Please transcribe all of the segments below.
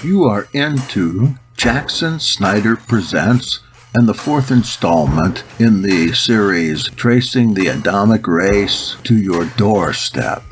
You are into Jackson Snyder Presents and the fourth installment in the series Tracing the Adamic Race to Your Doorstep.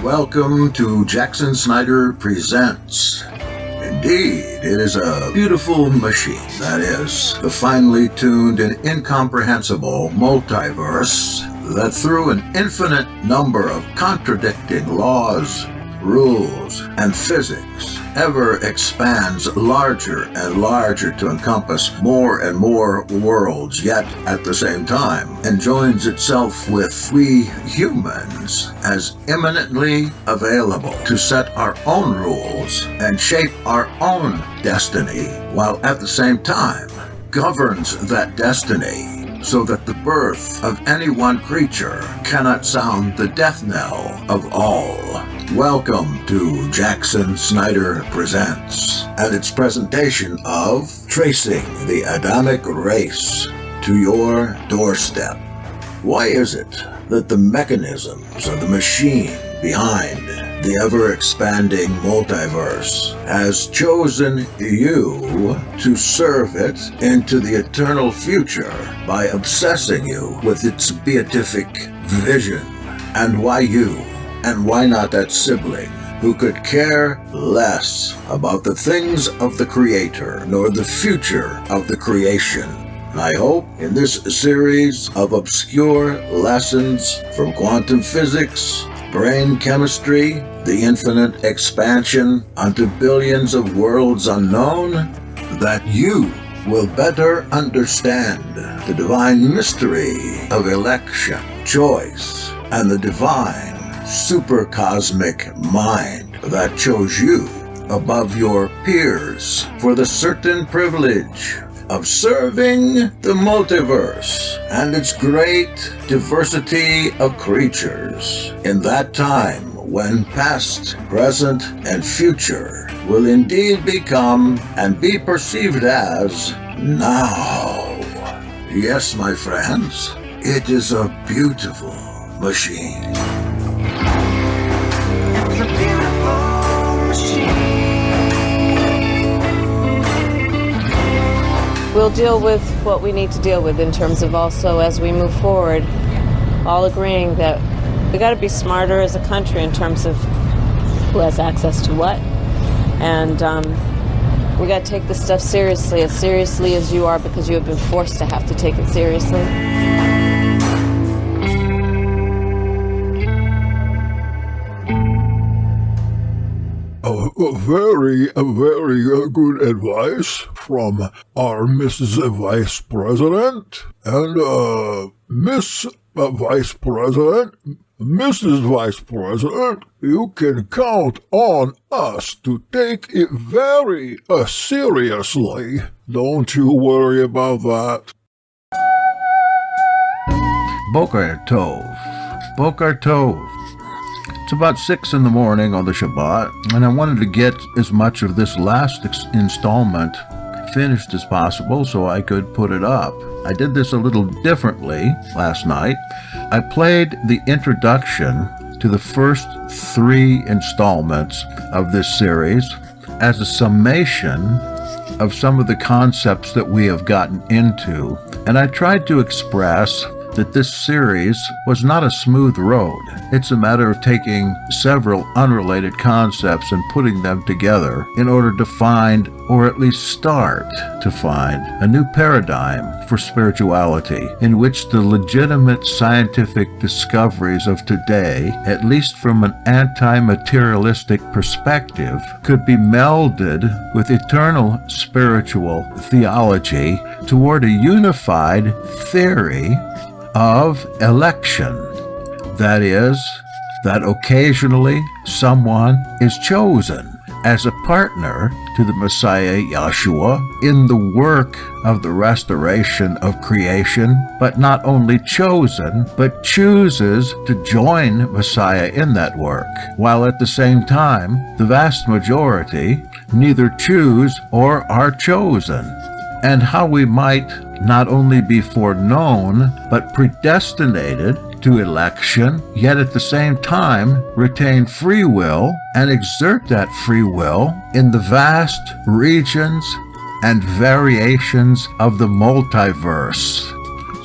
Welcome to Jackson Snyder Presents. Indeed, it is a beautiful machine. That is, the finely tuned and incomprehensible multiverse that through an infinite number of contradicting laws, rules, and physics ever expands larger and larger to encompass more and more worlds, yet at the same time enjoins itself with we humans as imminently available to set our own rules and shape our own destiny, while at the same time governs that destiny so that the birth of any one creature cannot sound the death knell of all. Welcome to Jackson Snyder Presents and its presentation of Tracing the Adamic Race to Your Doorstep. Why is it that the mechanisms of the machine behind the ever-expanding multiverse has chosen you to serve it into the eternal future by obsessing you with its beatific vision? And why you? And why not that sibling who could care less about the things of the Creator nor the future of the creation? I hope in this series of obscure lessons from quantum physics, brain chemistry, the infinite expansion unto billions of worlds unknown, that you will better understand the divine mystery of election, choice, and the divine supercosmic mind that chose you above your peers for the certain privilege of serving the multiverse and its great diversity of creatures in that time when past, present, and future will indeed become and be perceived as now. Yes, my friends, it is a beautiful machine. We'll deal with what we need to deal with in terms of also as we move forward, all agreeing that we got to be smarter as a country in terms of who has access to what. And we got to take this stuff seriously as you are, because you have been forced to have to take it seriously. Very good advice from our Mrs. Vice President. And Miss Vice President, Mrs. Vice President, you can count on us to take it very seriously. Don't you worry about that. Boker Tov. Boker Tov. It's about 6 in the morning on the Shabbat, and I wanted to get as much of this last installment finished as possible so I could put it up. I did this a little differently last night. I played the introduction to the first 3 installments of this series as a summation of some of the concepts that we have gotten into, and I tried to express that this series was not a smooth road. It's a matter of taking several unrelated concepts and putting them together in order to find, or at least start to find, a new paradigm for spirituality in which the legitimate scientific discoveries of today, at least from an anti-materialistic perspective, could be melded with eternal spiritual theology toward a unified theory of election. That is, that occasionally someone is chosen as a partner to the Messiah Yahshua in the work of the restoration of creation, but not only chosen, but chooses to join Messiah in that work, while at the same time, the vast majority neither choose or are chosen. And how we might not only be foreknown, but predestinated to election, yet at the same time retain free will and exert that free will in the vast regions and variations of the multiverse.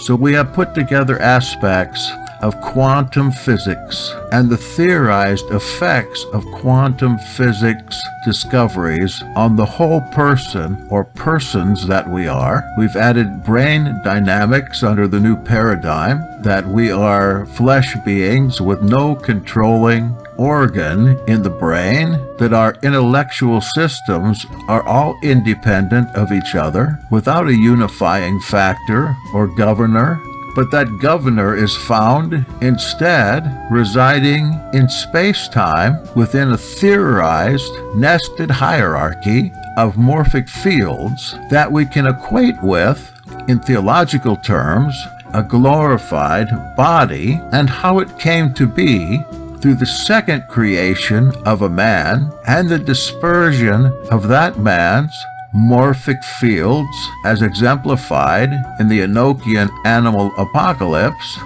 So we have put together aspects of quantum physics and the theorized effects of quantum physics discoveries on the whole person or persons that we are. We've added brain dynamics under the new paradigm, that we are flesh beings with no controlling organ in the brain, that our intellectual systems are all independent of each other without a unifying factor or governor, but that governor is found instead residing in space-time within a theorized, nested hierarchy of morphic fields that we can equate with, in theological terms, a glorified body, and how it came to be through the second creation of a man and the dispersion of that man's morphic fields as exemplified in the Enochian animal apocalypse,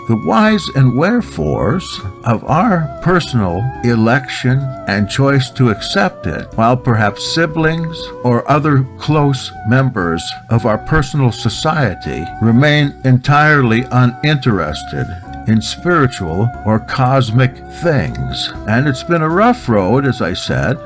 the whys and wherefores of our personal election and choice to accept it, while perhaps siblings or other close members of our personal society remain entirely uninterested in spiritual or cosmic things. And it's been a rough road, as I said,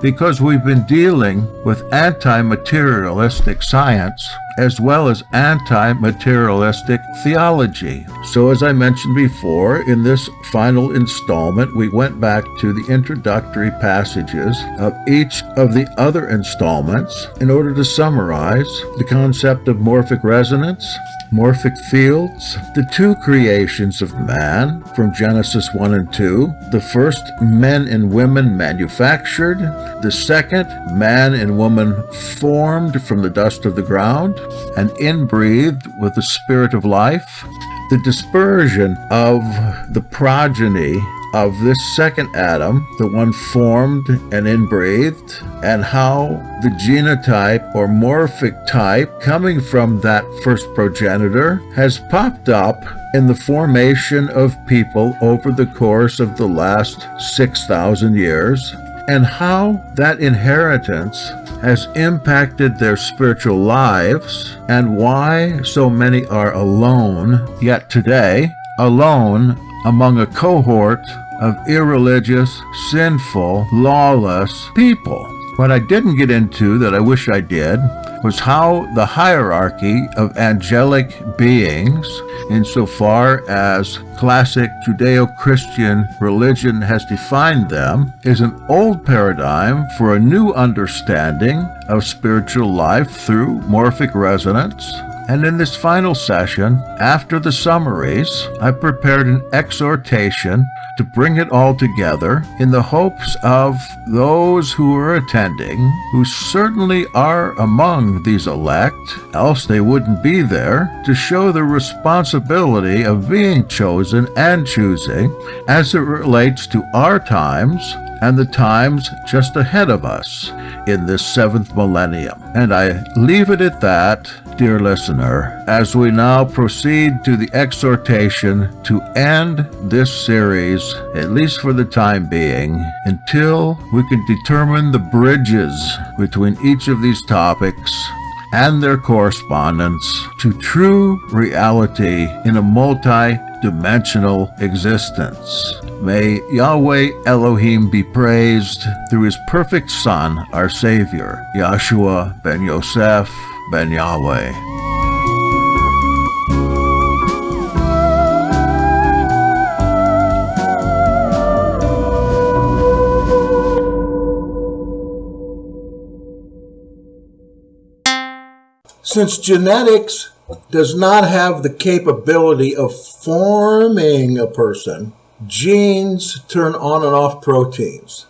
because we've been dealing with anti-materialistic science as well as anti-materialistic theology. So as I mentioned before, in this final installment, we went back to the introductory passages of each of the other installments in order to summarize the concept of morphic resonance, morphic fields, the 2 creations of man from Genesis 1 and 2, the first men and women manufactured, the second man and woman formed from the dust of the ground and inbreathed with the spirit of life, the dispersion of the progeny of this second Adam, the one formed and inbreathed, and how the genotype or morphic type coming from that first progenitor has popped up in the formation of people over the course of the last 6,000 years, and how that inheritance has impacted their spiritual lives, and why so many are alone, yet today, alone among a cohort of irreligious, sinful, lawless people. What I didn't get into that I wish I did was how the hierarchy of angelic beings, insofar as classic Judeo-Christian religion has defined them, is an old paradigm for a new understanding of spiritual life through morphic resonance. And in this final session, after the summaries, I prepared an exhortation to bring it all together in the hopes of those who are attending, who certainly are among these elect, else they wouldn't be there, to show the responsibility of being chosen and choosing as it relates to our times and the times just ahead of us in this 7th millennium. And I leave it at that, dear listener, as we now proceed to the exhortation to end this series, at least for the time being, until we can determine the bridges between each of these topics and their correspondence to true reality in a multi-dimensional existence. May Yahweh Elohim be praised through his perfect Son, our Savior, Yahshua ben Yosef ben Yahweh. Since genetics does not have the capability of forming a person, genes turn on and off proteins.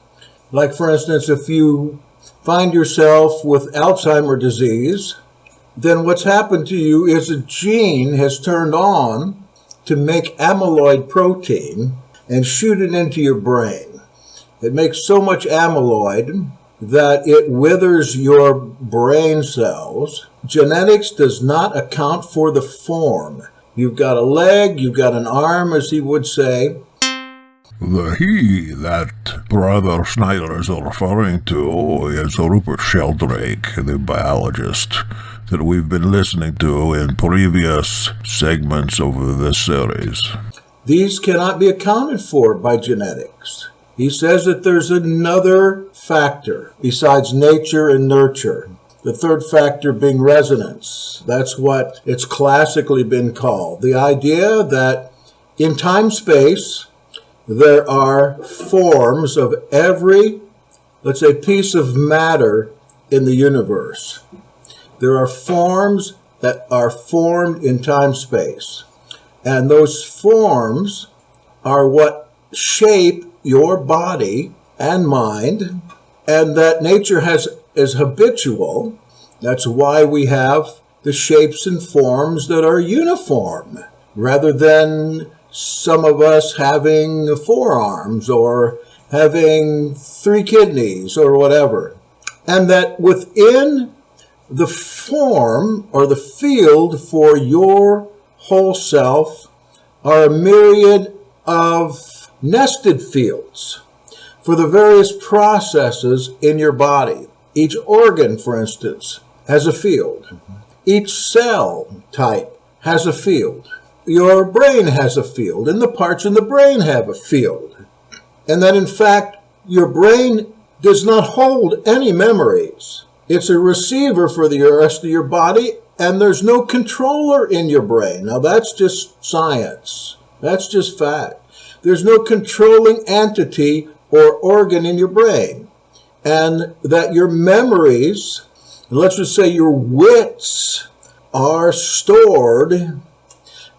Like, for instance, if you find yourself with Alzheimer's disease, then what's happened to you is a gene has turned on to make amyloid protein and shoot it into your brain. It makes so much amyloid that it withers your brain cells. Genetics does not account for the form. You've got a leg, you've got an arm, as he would say. The he that Brother Snyder is referring to is Rupert Sheldrake, the biologist that we've been listening to in previous segments of this series. These cannot be accounted for by genetics. He says that there's another factor besides nature and nurture. The third factor being resonance. That's what it's classically been called. The idea that in time-space, there are forms of every, let's say, piece of matter in the universe. There are forms that are formed in time-space. And those forms are what shape your body and mind, and that nature is habitual. That's why we have the shapes and forms that are uniform, rather than some of us having 4 arms or having 3 kidneys or whatever. And that within the form or the field for your whole self are a myriad of nested fields for the various processes in your body. Each organ, for instance, has a field. Each cell type has a field. Your brain has a field, and the parts in the brain have a field. And that, in fact, your brain does not hold any memories. It's a receiver for the rest of your body, and there's no controller in your brain. Now, that's just science. That's just fact. There's no controlling entity or organ in your brain. And that your memories, let's just say your wits, are stored,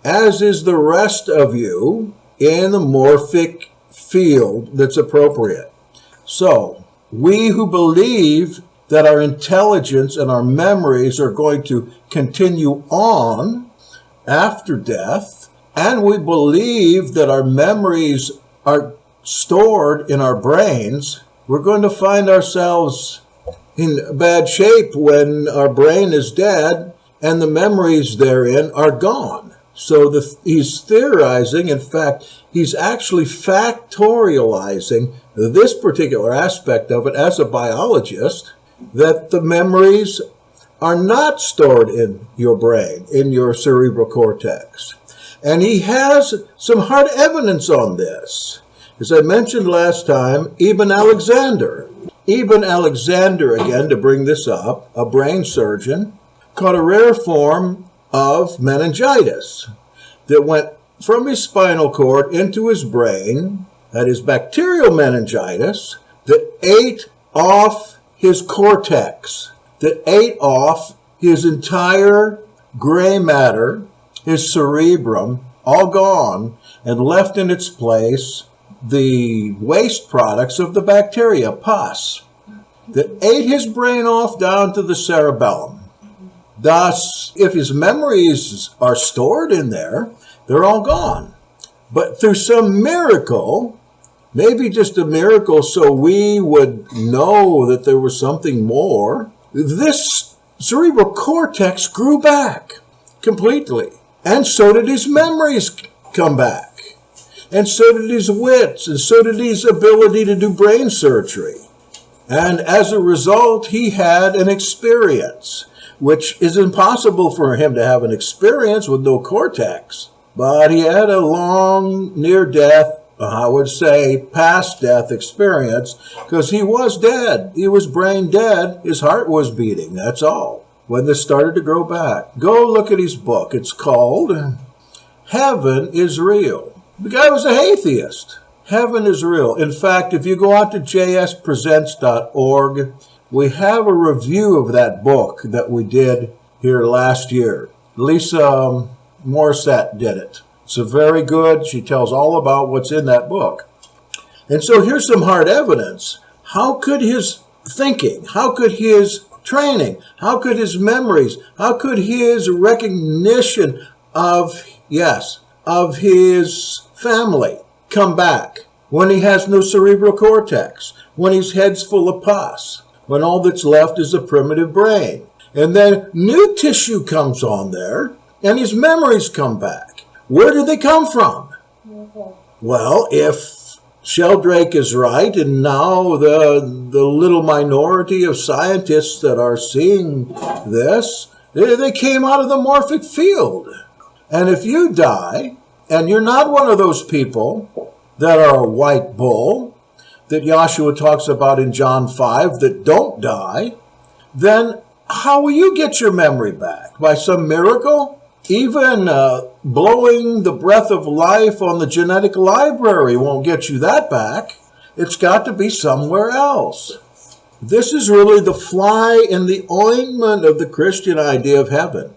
as is the rest of you, in the morphic field that's appropriate. So, we who believe that our intelligence and our memories are going to continue on after death, and we believe that our memories are stored in our brains, we're going to find ourselves in bad shape when our brain is dead and the memories therein are gone. So he's theorizing, in fact, he's actually factorializing this particular aspect of it as a biologist, that the memories are not stored in your brain, in your cerebral cortex. And he has some hard evidence on this. As I mentioned last time, Ibn Alexander, again, to bring this up, a brain surgeon, caught a rare form of meningitis that went from his spinal cord into his brain, that is bacterial meningitis, that ate off his cortex, that ate off his entire gray matter, his cerebrum, all gone, and left in its place the waste products of the bacteria, pus, that ate his brain off down to the cerebellum. Thus, if his memories are stored in there, they're all gone. But through some miracle, maybe just a miracle so we would know that there was something more, this cerebral cortex grew back completely. And so did his memories come back. And so did his wits, and so did his ability to do brain surgery. And as a result, he had an experience, which is impossible for him to have an experience with no cortex. But he had a long, near-death, I would say, past-death experience, because he was dead. He was brain dead. His heart was beating, that's all, when this started to grow back. Go look at his book. It's called Heaven is Real. The guy was an atheist. Heaven is real. In fact, if you go out to jspresents.org, we have a review of that book that we did here last year. Lisa Morissette did it. It's very good. She tells all about what's in that book. And so here's some hard evidence. How could his thinking, how could his training, how could his memories, how could his recognition of his family come back when he has no cerebral cortex, when his head's full of pus, when all that's left is a primitive brain? And then new tissue comes on there, and his memories come back. Where did they come from? Well, if Sheldrake is right, and now the little minority of scientists that are seeing this, they came out of the morphic field. And if you die, and you're not one of those people that are a white bull that Joshua talks about in John 5 that don't die, then how will you get your memory back? By some miracle? Even blowing the breath of life on the genetic library won't get you that back. It's got to be somewhere else. This is really the fly in the ointment of the Christian idea of heaven.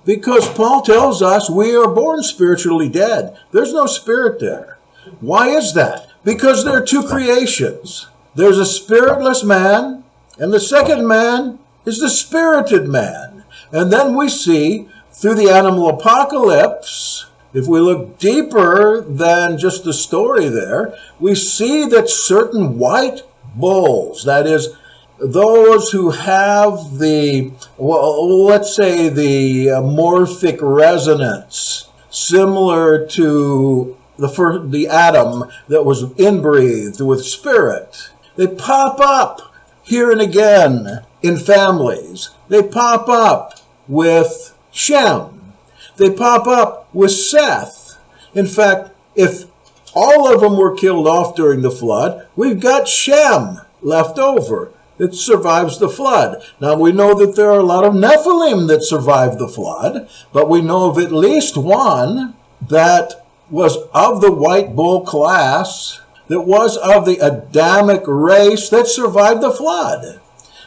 Because Paul tells us we are born spiritually dead. There's no spirit there. Why is that? Because there are two creations. There's a spiritless man, and the second man is the spirited man. And then we see through the animal apocalypse, if we look deeper than just the story there, we see that certain white bulls, that is, those who have the, let's say the morphic resonance, similar to the atom that was inbreathed with spirit, they pop up here and again in families. They pop up with Shem. They pop up with Seth. In fact, if all of them were killed off during the flood, we've got Shem left over that survives the flood. Now, we know that there are a lot of Nephilim that survived the flood, but we know of at least one that was of the white bull class, that was of the Adamic race that survived the flood.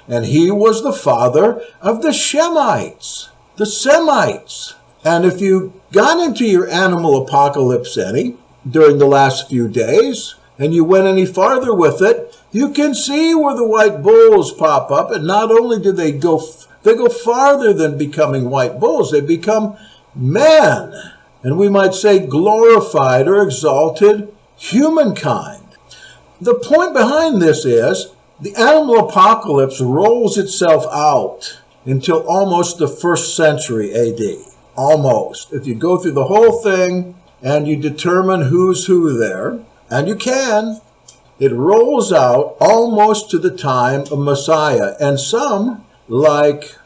And he was the father of the Shemites, the Semites. And if you got into your animal apocalypse any during the last few days, and you went any farther with it, you can see where the white bulls pop up. And not only do they go farther than becoming white bulls, they become men. And we might say glorified or exalted humankind. The point behind this is the animal apocalypse rolls itself out until almost the 1st century AD. Almost. If you go through the whole thing and you determine who's who there, and you can, it rolls out almost to the time of Messiah. And some, like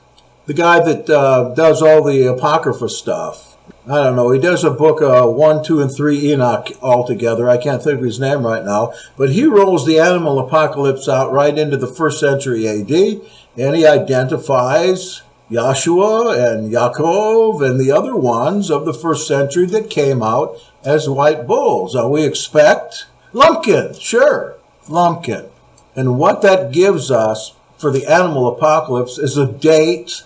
the guy that does all the Apocrypha stuff, I don't know, he does a book, 1, 2, and 3 Enoch altogether. I can't think of his name right now. But he rolls the animal apocalypse out right into the 1st century AD, and he identifies Joshua and Yaakov and the other ones of the 1st century that came out as white bulls. Now we expect Lumpkin, sure, Lumpkin. And what that gives us for the animal apocalypse is a date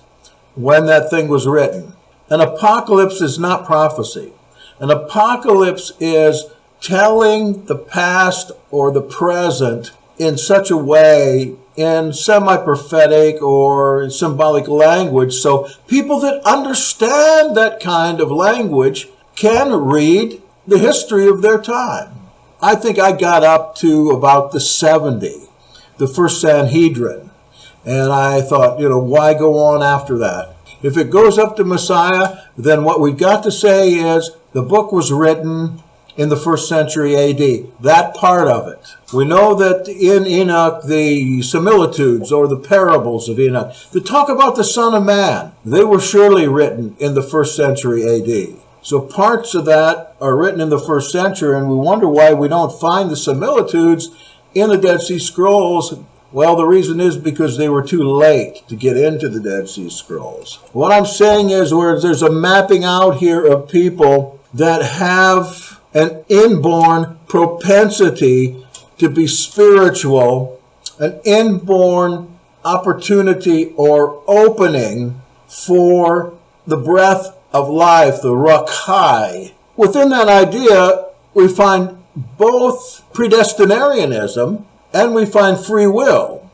when that thing was written. An apocalypse is not prophecy. An apocalypse is telling the past or the present in such a way, in semi-prophetic or symbolic language, so people that understand that kind of language can read the history of their time. I think I got up to about the 70, the first Sanhedrin, and I thought, why go on after that? If it goes up to Messiah, then what we've got to say is the book was written in the 1st century AD, that part of it. We know that in Enoch, the similitudes or the parables of Enoch, that talk about the Son of Man, they were surely written in the 1st century AD. So parts of that are written in the 1st century, and we wonder why we don't find the similitudes in the Dead Sea Scrolls. Well, the reason is because they were too late to get into the Dead Sea Scrolls. What I'm saying is there's a mapping out here of people that have an inborn propensity to be spiritual, an inborn opportunity or opening for the breath of life, the Ruach. Within that idea, we find both predestinarianism and we find free will,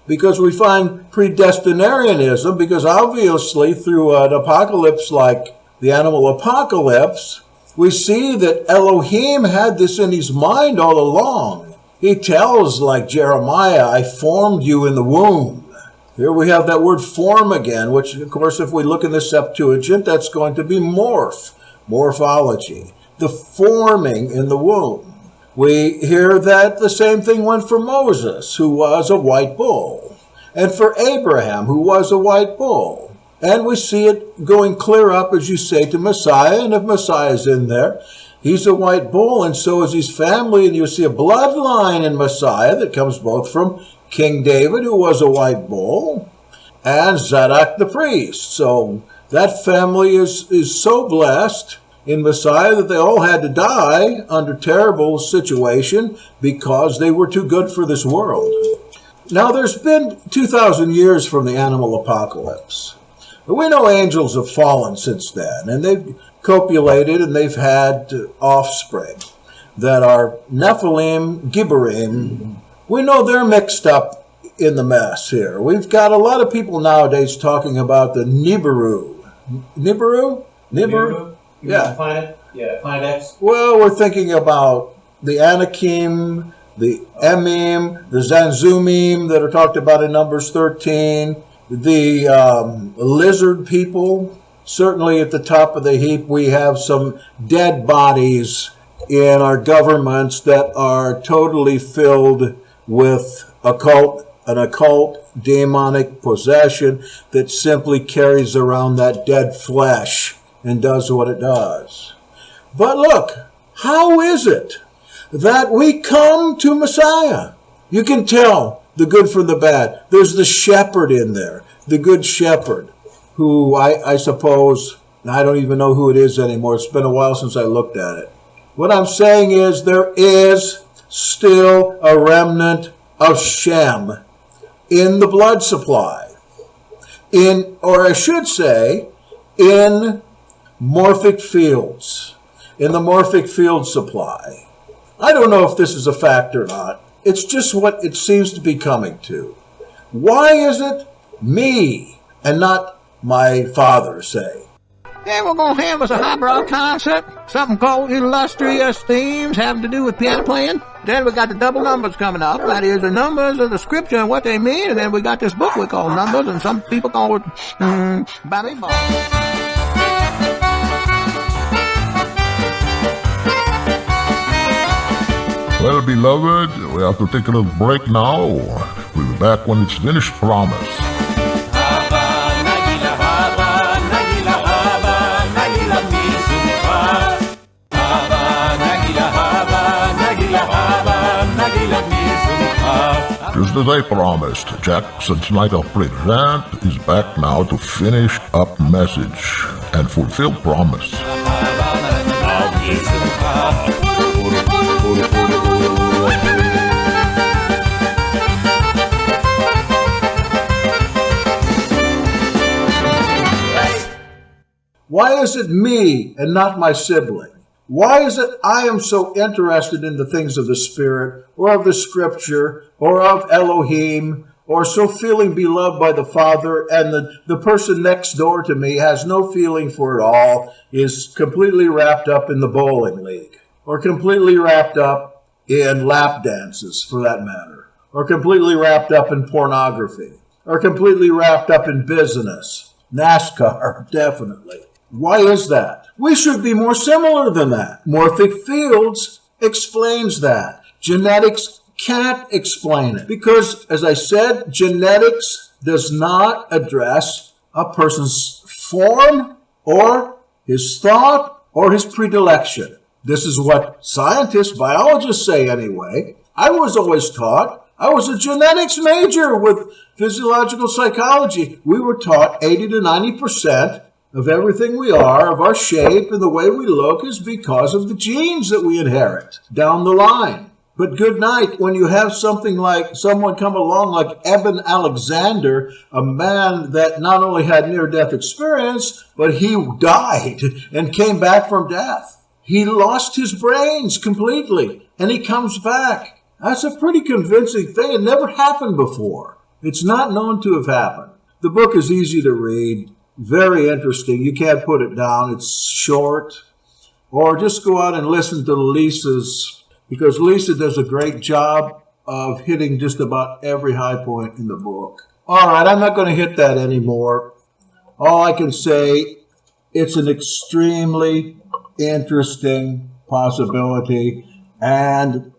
because we find predestinarianism because obviously through an apocalypse like the animal apocalypse, we see that Elohim had this in his mind all along. He tells, like Jeremiah, I formed you in the womb. Here we have that word form again, which of course if we look in the Septuagint, that's going to be morphology, the forming in the womb. We hear that the same thing went for Moses, who was a white bull, and for Abraham, who was a white bull. And we see it going clear up, as you say, to Messiah, and if Messiah is in there, he's a white bull, and so is his family, and you see a bloodline in Messiah that comes both from King David, who was a white bull, and Zadok the priest. So that family is so blessed in Messiah that they all had to die under terrible situation because they were too good for this world. Now there's been 2,000 years from the animal apocalypse. We know angels have fallen since then, and they've copulated and they've had offspring that are Nephilim, Gibborim. We know they're mixed up in the mess here. We've got a lot of people nowadays talking about the Nibiru. Nibiru? Yeah. Planet? Yeah, Planet X. Well, we're thinking about the Anakim, the Emim, the Zanzumim that are talked about in Numbers 13, the lizard people. Certainly at the top of the heap, we have some dead bodies in our governments that are totally filled with an occult demonic possession that simply carries around that dead flesh and does what it does. But look, how is it that we come to Messiah? You can tell the good from the bad. There's the shepherd in there, the good shepherd, who I suppose, I don't even know who it is anymore. It's been a while since I looked at it. What I'm saying is there is still a remnant of Shem in the blood supply. In morphic fields, in the morphic field supply. I don't know if this is a fact or not. It's just what it seems to be coming to. Why is it me and not my father, say? Then we're going to have us a highbrow concept, something called illustrious themes having to do with piano playing. Then we got the double numbers coming up. That is the numbers of the scripture and what they mean. And then we got this book we call Numbers, and some people call it Bible. Well, beloved, we have to take a little break now. We'll be back when it's finished, promise. Haba, nagila, nagila, nagila, misu. Just as I promised, Jackson Snyder Present is back now to finish up message and fulfill promise. Why is it me and not my sibling? Why is it I am so interested in the things of the Spirit, or of the Scripture, or of Elohim, or so feeling beloved by the Father, and the person next door to me has no feeling for it all, is completely wrapped up in the bowling league, or completely wrapped up in lap dances, for that matter, or completely wrapped up in pornography, or completely wrapped up in business, NASCAR, definitely. Why is that? We should be more similar than that. Morphic fields explains that. Genetics can't explain it because, as I said, genetics does not address a person's form or his thought or his predilection. This is what scientists, biologists say anyway. I was always taught. I was a genetics major with physiological psychology. We were taught 80 to 90% of everything we are, of our shape and the way we look, is because of the genes that we inherit down the line. But good night when you have something like someone come along like Eben Alexander, a man that not only had near-death experience, but he died and came back from death. He lost his brains completely, and he comes back. That's a pretty convincing thing. It never happened before. It's not known to have happened. The book is easy to read. Very interesting. You can't put it down. It's short. Or just go out and listen to Lisa's, because Lisa does a great job of hitting just about every high point in the book. All right, I'm not going to hit that anymore. All I can say, it's an extremely interesting possibility and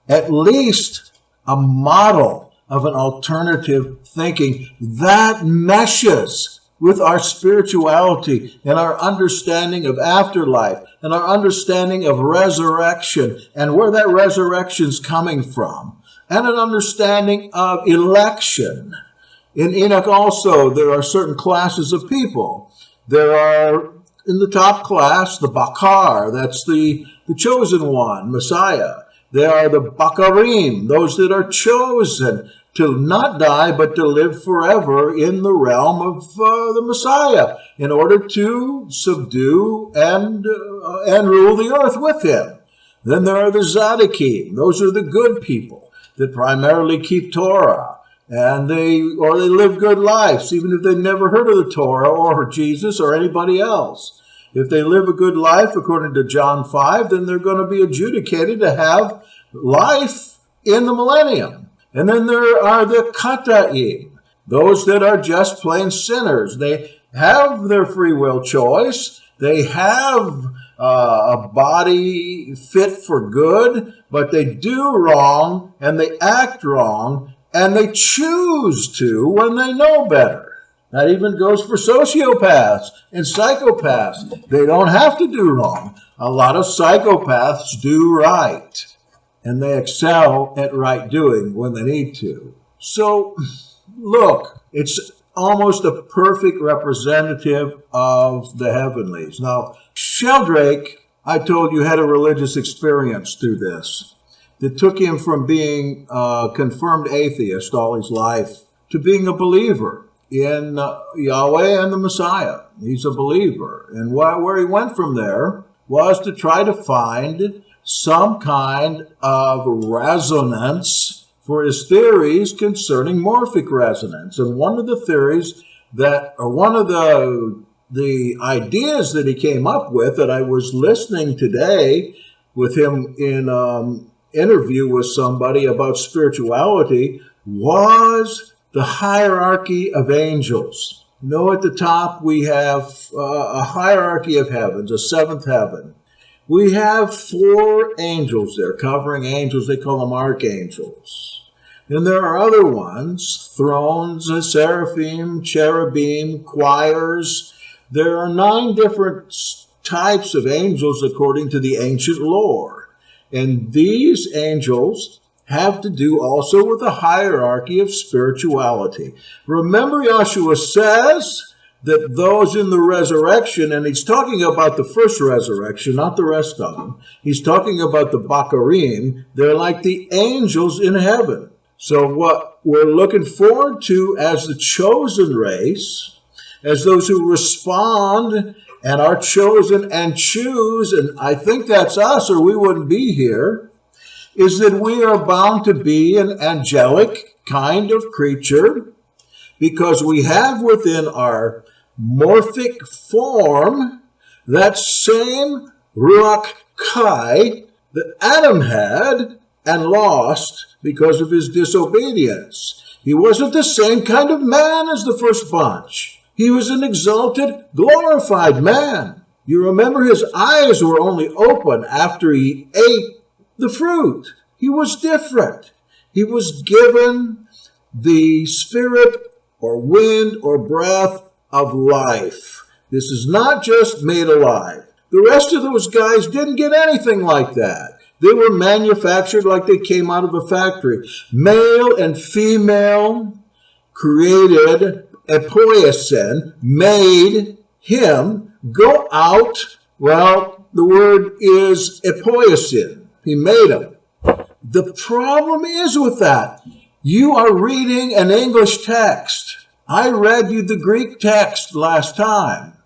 at least a model of an alternative thinking that meshes with our spirituality and our understanding of afterlife and our understanding of resurrection and where that resurrection's coming from, and an understanding of election. In Enoch also, there are certain classes of people. There are, in the top class, the Bakar, that's the chosen one, Messiah. There are the Bakarim, those that are chosen to not die, but to live forever in the realm of the Messiah in order to subdue and rule the earth with him. Then there are the Tzaddikim. Those are the good people that primarily keep Torah, and they live good lives, even if they've never heard of the Torah or Jesus or anybody else. If they live a good life, according to John 5, then they're going to be adjudicated to have life in the millennium. And then there are the Kata'im, those that are just plain sinners. They have their free will choice. They have a body fit for good, but they do wrong and they act wrong and they choose to when they know better. That even goes for sociopaths and psychopaths. They don't have to do wrong. A lot of psychopaths do right, and they excel at right doing when they need to. So, look, it's almost a perfect representative of the heavenlies. Now, Sheldrake, I told you, had a religious experience through this that took him from being a confirmed atheist all his life to being a believer in Yahweh and the Messiah. He's a believer. And where he went from there was to try to find some kind of resonance for his theories concerning morphic resonance. And one of the theories one of the ideas that he came up with that I was listening today with him in interview with somebody about spirituality was the hierarchy of angels. You know, at the top we have a hierarchy of heavens, a seventh heaven. We have 4 angels there, covering angels. They call them archangels. And there are other ones, thrones, seraphim, cherubim, choirs. There are 9 different types of angels according to the ancient lore. And these angels have to do also with the hierarchy of spirituality. Remember, Yahshua says that those in the resurrection, and he's talking about the first resurrection, not the rest of them. He's talking about the Bakarim. They're like the angels in heaven. So what we're looking forward to as the chosen race, as those who respond and are chosen and choose, and I think that's us or we wouldn't be here, is that we are bound to be an angelic kind of creature because we have within our morphic form that same Ruach Kai that Adam had and lost because of his disobedience. He wasn't the same kind of man as the first bunch. He was an exalted, glorified man. You remember his eyes were only open after he ate the fruit. He was different. He was given the spirit or wind or breath of life. This is not just made alive. The rest of those guys didn't get anything like that. They were manufactured like they came out of a factory. Male and female created, epoiesen, made him go out. Well, the word is epoiesen. He made him. The problem is with that. You are reading an English text. I read you the Greek text last time.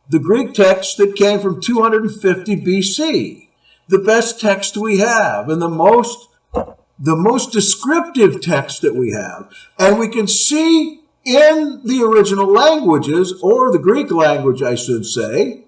The Greek text that came from 250 BC. The best text we have and the most descriptive text that we have. And we can see in the original languages, or the Greek language, I should say,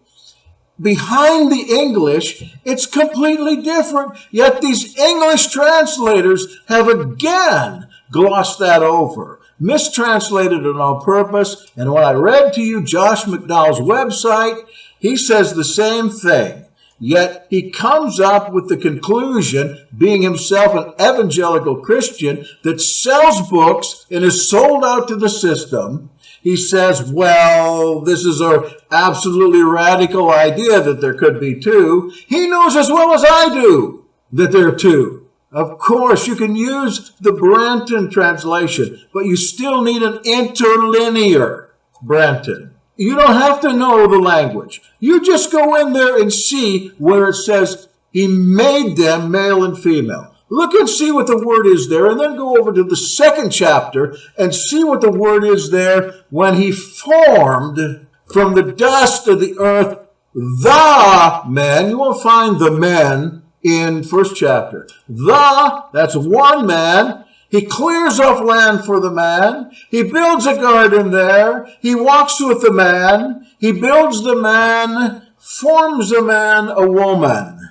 behind the English, it's completely different. Yet these English translators have again glossed that over, mistranslated it on purpose. And when I read to you Josh McDowell's website, he says the same thing. Yet he comes up with the conclusion, being himself an evangelical Christian that sells books and is sold out to the system. He says, well, this is an absolutely radical idea that there could be two. He knows as well as I do that there are two. Of course, you can use the Brenton translation, but you still need an interlinear Brenton. You don't have to know the language. You just go in there and see where it says he made them male and female. Look and see what the word is there, and then go over to the second chapter and see what the word is there when he formed from the dust of the earth the men. You won't find the men in first chapter. That's one man. He clears off land for the man. He builds a garden there. He walks with the man. He builds the man, forms the man a woman,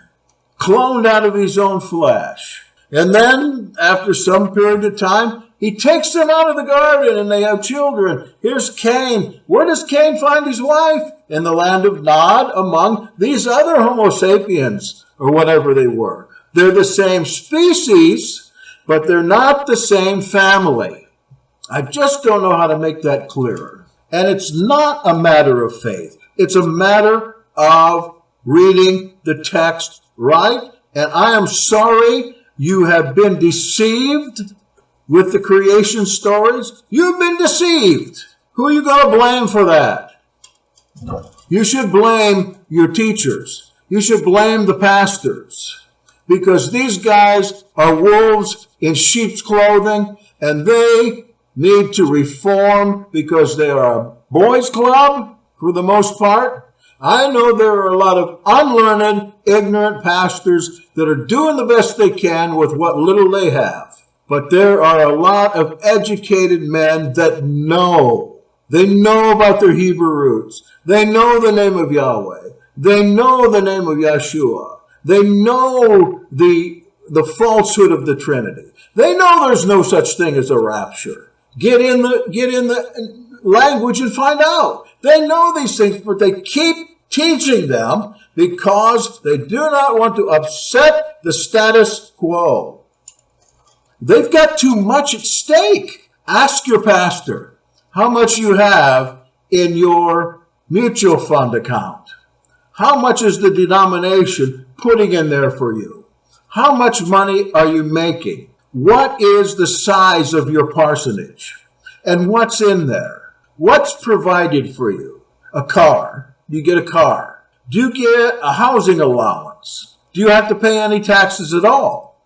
cloned out of his own flesh. And then, after some period of time, he takes them out of the garden and they have children. Here's Cain. Where does Cain find his wife? In the land of Nod, among these other Homo sapiens, or whatever they were. They're the same species, but they're not the same family. I just don't know how to make that clearer. And it's not a matter of faith. It's a matter of reading the text right. And I am sorry you have been deceived with the creation stories. You've been deceived. Who are you going to blame for that? You should blame your teachers. You should blame the pastors. Because these guys are wolves in sheep's clothing, and they need to reform because they are a boys' club for the most part. I know there are a lot of unlearned, ignorant pastors that are doing the best they can with what little they have. But there are a lot of educated men that know. They know about their Hebrew roots. They know the name of Yahweh. They know the name of Yeshua. They know the falsehood of the Trinity. They know there's no such thing as a rapture. Get in the language and find out. They know these things, but they keep teaching them because they do not want to upset the status quo. They've got too much at stake. Ask your pastor how much you have in your mutual fund account. How much is the denomination putting in there for you? How much money are you making? What is the size of your parsonage? And what's in there? What's provided for you? A car. You get a car. Do you get a housing allowance? Do you have to pay any taxes at all?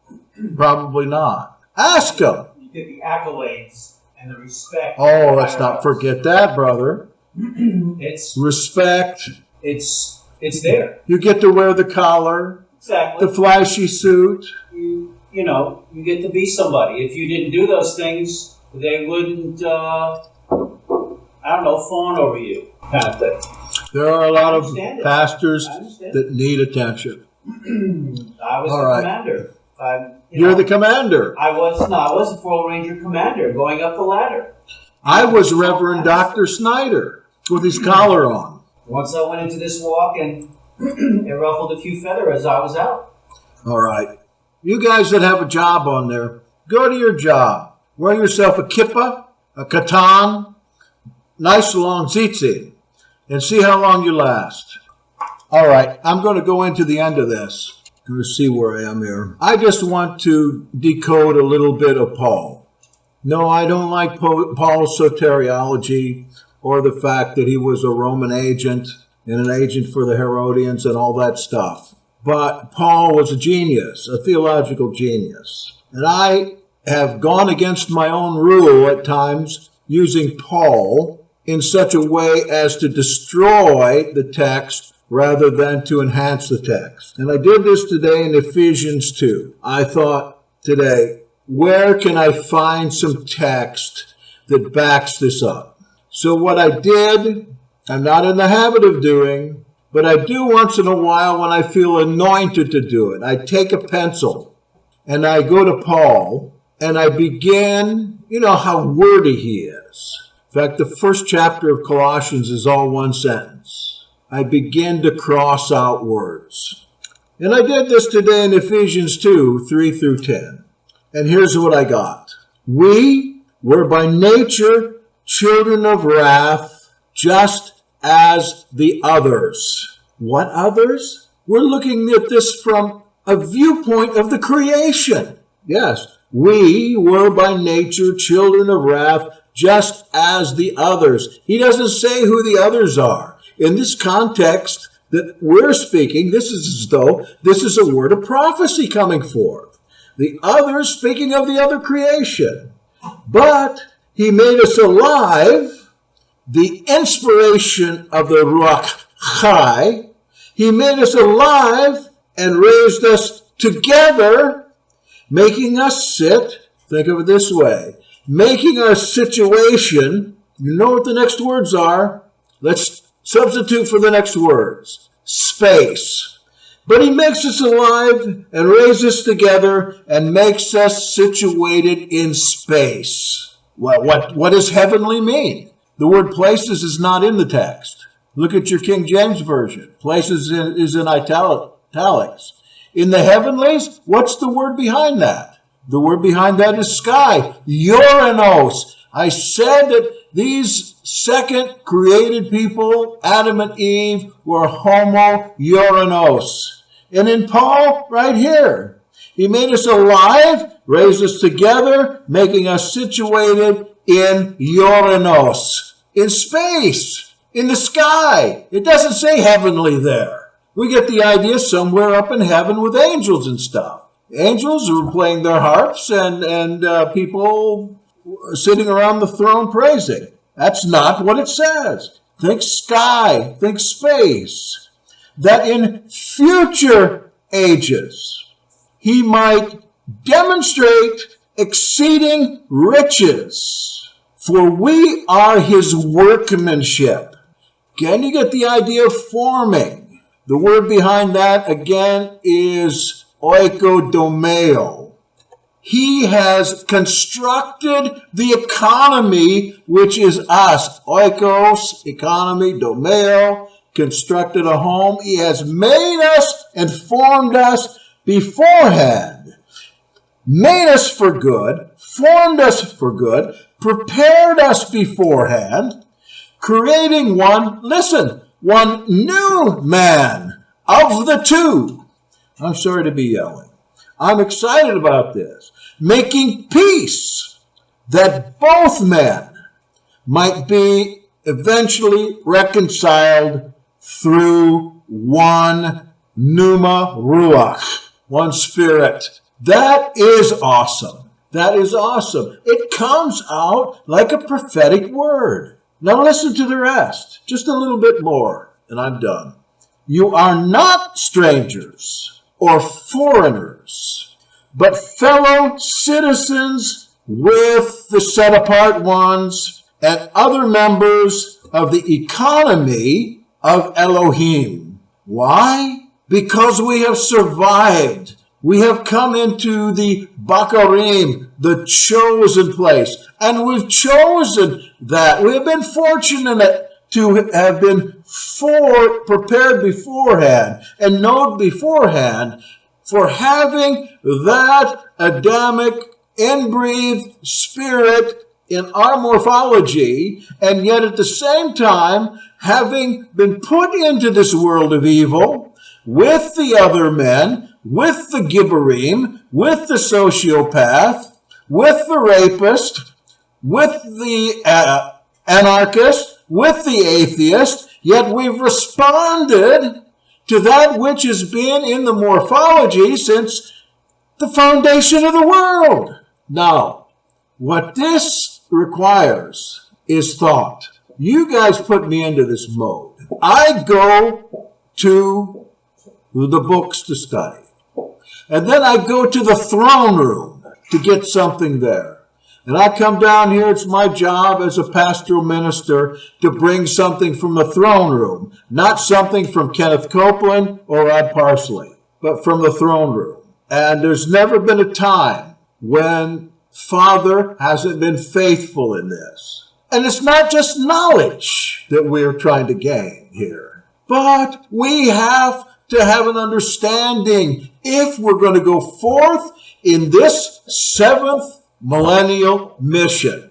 Probably not. Ask them. You get the accolades and the respect. Oh, let's not forget that, brother. It's Respect. it's there. You get to wear the collar, Exactly. the flashy suit. You know, you get to be somebody. If you didn't do those things, they wouldn't, I don't know, fawn over you, kind of thing. There are a lot of understand it. pastors I understand. that need attention. I was All the right. commander. You're the commander. I was a Royal Ranger commander going up the ladder. I was Reverend Dr. Snyder with his collar on. Once I went into this walk and it ruffled a few feathers as I was out. All right. You guys that have a job on there, go to your job. Wear yourself a kippah, a katan, nice long tzitzit, and see how long you last. All right. I'm going to go into the end of this. Going to see where I am here. I just want to decode a little bit of Paul. No, I don't like Paul's soteriology or the fact that he was a Roman agent and an agent for the Herodians and all that stuff. But Paul was a genius, a theological genius. And I have gone against my own rule at times using Paul in such a way as to destroy the text rather than to enhance the text. And I did this today in Ephesians 2. I thought today, where can I find some text that backs this up? So what I did, I'm not in the habit of doing, but I do once in a while when I feel anointed to do it. I take a pencil and I go to Paul and I begin, you know how wordy he is. In fact, the first chapter of Colossians is all one sentence. I begin to cross out words. And I did this today in Ephesians 2, 3 through 10. And here's what I got. We were by nature children of wrath, just as the others. What others? We're looking at this from a viewpoint of the creation. Yes, we were by nature children of wrath, just as the others. He doesn't say who the others are. In this context that we're speaking, this is as though this is a word of prophecy coming forth. The others speaking of the other creation. But he made us alive, the inspiration of the Ruach Chai. He made us alive and raised us together, making us sit, think of it this way, making our situation, you know what the next words are, let's substitute for the next words, space. But he makes us alive and raises us together and makes us situated in space. What does heavenly mean? The word places is not in the text. Look at your King James Version. Places is in italics. In the heavenlies, what's the word behind that? The word behind that is sky. Uranos. I said that these second created people, Adam and Eve, were homo uranos. And in Paul, right here, he made us alive, raised us together, making us situated in uranos, in space, in the sky. It doesn't say heavenly there. We get the idea somewhere up in heaven with angels and stuff. Angels are playing their harps and people sitting around the throne praising. That's not what it says. Think sky, think space. That in future ages, he might demonstrate exceeding riches. For we are his workmanship. Can you get the idea of forming? The word behind that, again, is oikodomeo. He has constructed the economy, which is us. Oikos, economy, domeo, constructed a home. He has made us and formed us beforehand. Made us for good, formed us for good, prepared us beforehand, creating one new man of the two. I'm sorry to be yelling. I'm excited about this. Making peace, that both men might be eventually reconciled through one pneuma ruach, one spirit. That is awesome. That is awesome. It comes out like a prophetic word. Now listen to the rest. Just a little bit more, and I'm done. You are not strangers or foreigners, but fellow citizens with the set-apart ones and other members of the economy of Elohim. Why? Because we have survived. We have come into the Bakarim, the chosen place, and we've chosen that. We have been fortunate to have been prepared beforehand and known beforehand for having that Adamic inbreathed spirit in our morphology, and yet at the same time having been put into this world of evil with the other men, with the Gibberim, with the sociopath, with the rapist, with the anarchist, with the atheist, yet we've responded to that which has been in the morphology since the foundation of the world. Now, what this requires is thought. You guys put me into this mode. I go to the books to study. And then I go to the throne room to get something there. And I come down here, it's my job as a pastoral minister to bring something from the throne room. Not something from Kenneth Copeland or Rod Parsley, but from the throne room. And there's never been a time when Father hasn't been faithful in this. And it's not just knowledge that we're trying to gain here, but we have to have an understanding if we're going to go forth in this 7th millennial mission.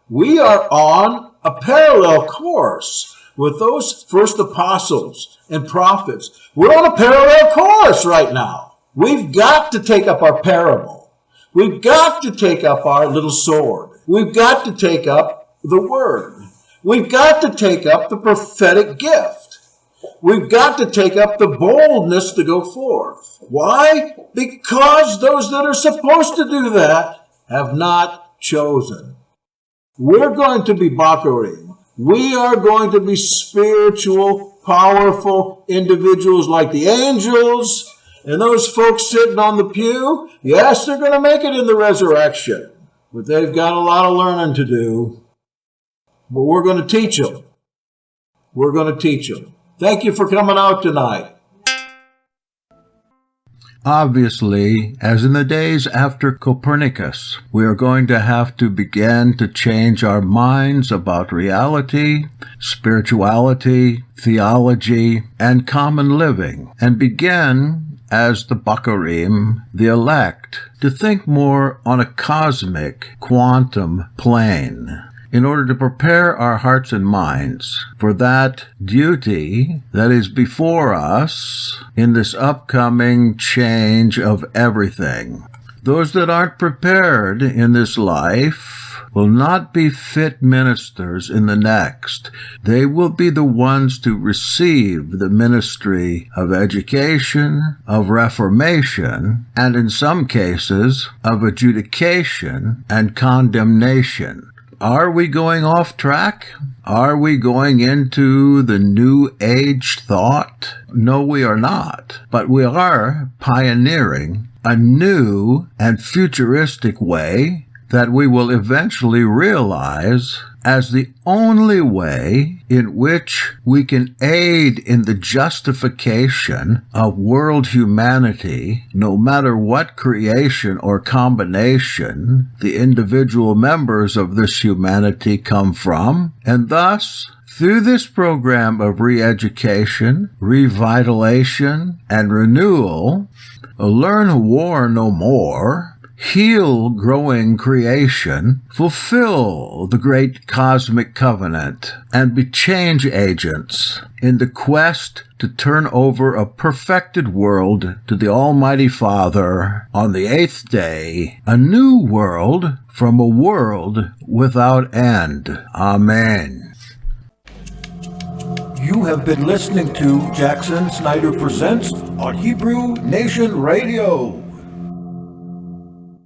We are on a parallel course with those first apostles and prophets. We're on a parallel course right now. We've got to take up our parable. We've got to take up our little sword. We've got to take up the word. We've got to take up the prophetic gift. We've got to take up the boldness to go forth. Why? Because those that are supposed to do that have not chosen. We're going to be Bakarim. We are going to be spiritual, powerful individuals like the angels. And those folks sitting on the pew, yes, they're going to make it in the resurrection. But they've got a lot of learning to do. But we're going to teach them. We're going to teach them. Thank you for coming out tonight. Obviously, as in the days after Copernicus, we are going to have to begin to change our minds about reality, spirituality, theology, and common living, and begin, as the Bakarim, the elect, to think more on a cosmic, quantum plane, in order to prepare our hearts and minds for that duty that is before us in this upcoming change of everything. Those that aren't prepared in this life will not be fit ministers in the next. They will be the ones to receive the ministry of education, of reformation, and in some cases, of adjudication and condemnation. Are we going off track? Are we going into the new age thought? No, we are not. But we are pioneering a new and futuristic way that we will eventually realize as the only way in which we can aid in the justification of world humanity, no matter what creation or combination the individual members of this humanity come from, and thus, through this program of re-education, revitalization, and renewal, learn war no more, heal growing creation, fulfill the great cosmic covenant, and be change agents in the quest to turn over a perfected world to the Almighty Father on the 8th day, a new world from a world without end. Amen. You have been listening to Jackson Snyder Presents on Hebrew Nation Radio.